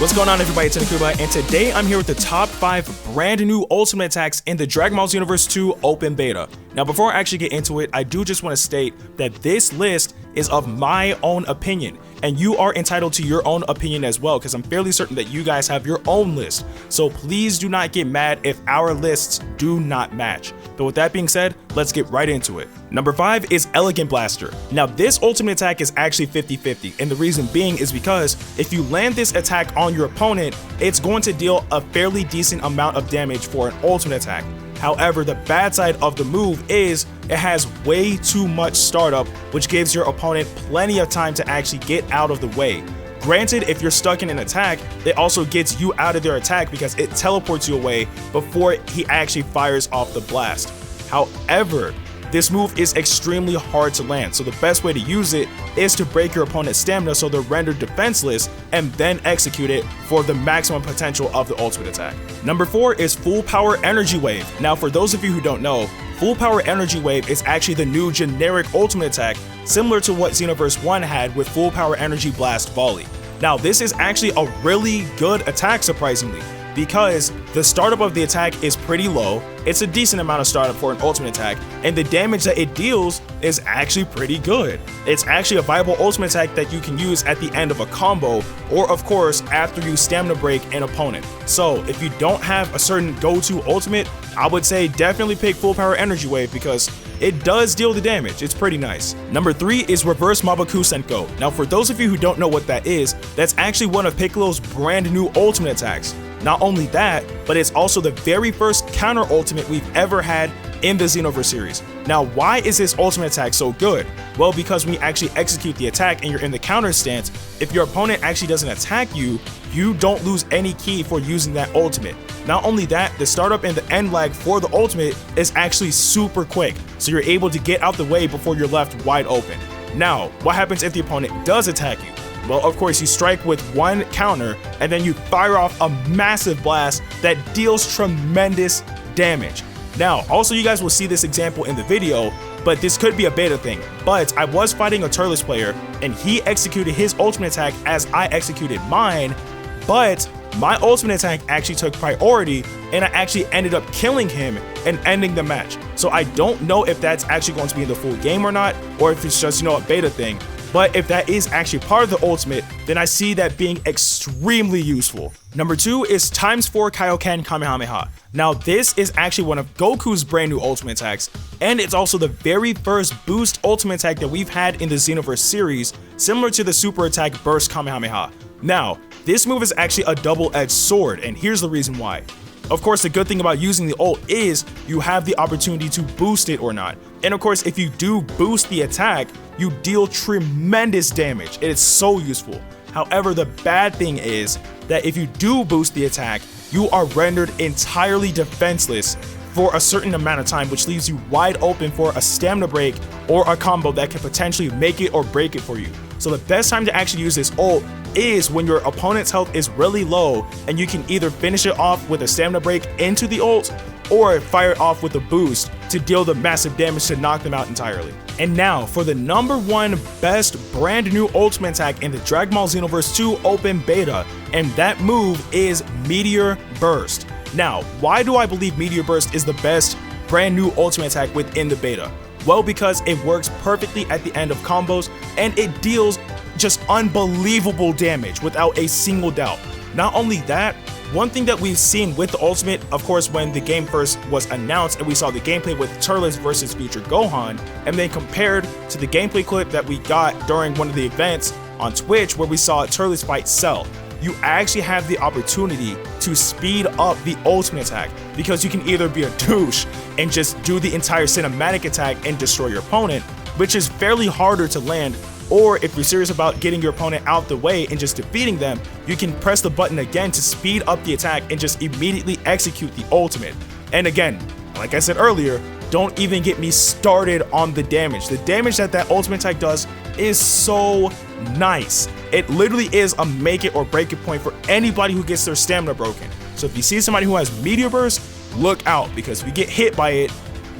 What's going on, everybody? It's Ndukauba, and today I'm here with the top 5 brand new ultimate attacks in the Dragon Ball Xenoverse 2 open beta. Now, before I actually get into it, I do just want to state that this list is of my own opinion, and you are entitled to your own opinion as well, because I'm fairly certain that you guys have your own list. So please do not get mad if our lists do not match. But with that being said, let's get right into it. Number 5 is Elegant Blaster. Now, this ultimate attack is actually 50-50, and the reason being is because if you land this attack on your opponent, it's going to deal a fairly decent amount of damage for an ultimate attack. However, the bad side of the move is it has way too much startup, which gives your opponent plenty of time to actually get out of the way. Granted, if you're stuck in an attack, it also gets you out of their attack because it teleports you away before he actually fires off the blast. However, this move is extremely hard to land, so the best way to use it is to break your opponent's stamina so they're rendered defenseless and then execute it for the maximum potential of the ultimate attack. Number 4 is Full Power Energy Wave. Now, for those of you who don't know, Full Power Energy Wave is actually the new generic ultimate attack, similar to what Xenoverse 1 had with Full Power Energy Blast Volley. Now, this is actually a really good attack, surprisingly, because the startup of the attack is pretty low. It's a decent amount of startup for an ultimate attack, and the damage that it deals is actually pretty good. It's actually a viable ultimate attack that you can use at the end of a combo, or of course after you stamina break an opponent. So if you don't have a certain go-to ultimate, I would say definitely pick Full Power Energy Wave because it does deal the damage. It's pretty nice. Number 3 is Reverse Mabaku Senko. Now, for those of you who don't know what that is, that's actually one of Piccolo's brand new ultimate attacks. Not only that, but it's also the very first counter ultimate we've ever had in the Xenoverse series. Now, why is this ultimate attack so good? Well, because when you actually execute the attack and you're in the counter stance, if your opponent actually doesn't attack you, you don't lose any ki for using that ultimate. Not only that, the startup and the end lag for the ultimate is actually super quick, so you're able to get out the way before you're left wide open. Now, what happens if the opponent does attack you? Well, of course, you strike with one counter and then you fire off a massive blast that deals tremendous damage. Now, also, you guys will see this example in the video, but this could be a beta thing. But I was fighting a Turles player and he executed his ultimate attack as I executed mine, but my ultimate attack actually took priority and I actually ended up killing him and ending the match. So I don't know if that's actually going to be in the full game or not, or if it's just, a beta thing. But if that is actually part of the ultimate, then I see that being extremely useful. Number 2 is ×4 Kaioken Kamehameha. Now, this is actually one of Goku's brand new ultimate attacks, and it's also the very first boost ultimate attack that we've had in the Xenoverse series, similar to the super attack Burst Kamehameha. Now, this move is actually a double-edged sword, and here's the reason why. Of course, the good thing about using the ult is you have the opportunity to boost it or not. And of course, if you do boost the attack, you deal tremendous damage. It is so useful. However, the bad thing is that if you do boost the attack, you are rendered entirely defenseless for a certain amount of time, which leaves you wide open for a stamina break or a combo that can potentially make it or break it for you. So the best time to actually use this ult is when your opponent's health is really low and you can either finish it off with a stamina break into the ult or fire it off with a boost to deal the massive damage to knock them out entirely. And now for the number 1 best brand new ultimate attack in the Dragon Ball Xenoverse 2 open beta, and that move is Meteor Burst. Now, why do I believe Meteor Burst is the best brand new ultimate attack within the beta? Well, because it works perfectly at the end of combos and it deals just unbelievable damage without a single doubt. Not only that, one thing that we've seen with the ultimate, of course, when the game first was announced and we saw the gameplay with Turles versus Future Gohan, and then compared to the gameplay clip that we got during one of the events on Twitch where we saw Turles fight Cell, you actually have the opportunity to speed up the ultimate attack because you can either be a douche and just do the entire cinematic attack and destroy your opponent, which is fairly harder to land, or if you're serious about getting your opponent out the way and just defeating them, you can press the button again to speed up the attack and just immediately execute the ultimate. And again, like I said earlier, don't even get me started on the damage. The damage that ultimate attack does is so nice. It literally is a make it or break it point for anybody who gets their stamina broken. So if you see somebody who has Meteor Burst, look out, because if you get hit by it,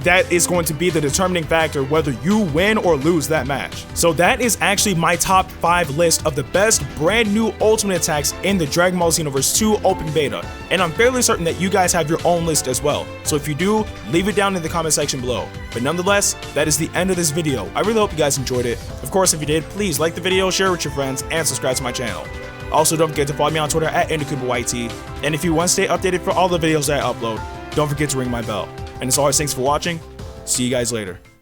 that is going to be the determining factor whether you win or lose that match. So that is actually my top 5 list of the best brand new ultimate attacks in the Dragon Ball Xenoverse 2 open beta, and I'm fairly certain that you guys have your own list as well. So if you do, leave it down in the comment section below. But nonetheless, that is the end of this video. I really hope you guys enjoyed it. Of course, if you did, please like the video, share it with your friends, and subscribe to my channel. Also, don't forget to follow me on Twitter at Ndukauba, and if you want to stay updated for all the videos that I upload, don't forget to ring my bell. And as always, thanks for watching. See you guys later.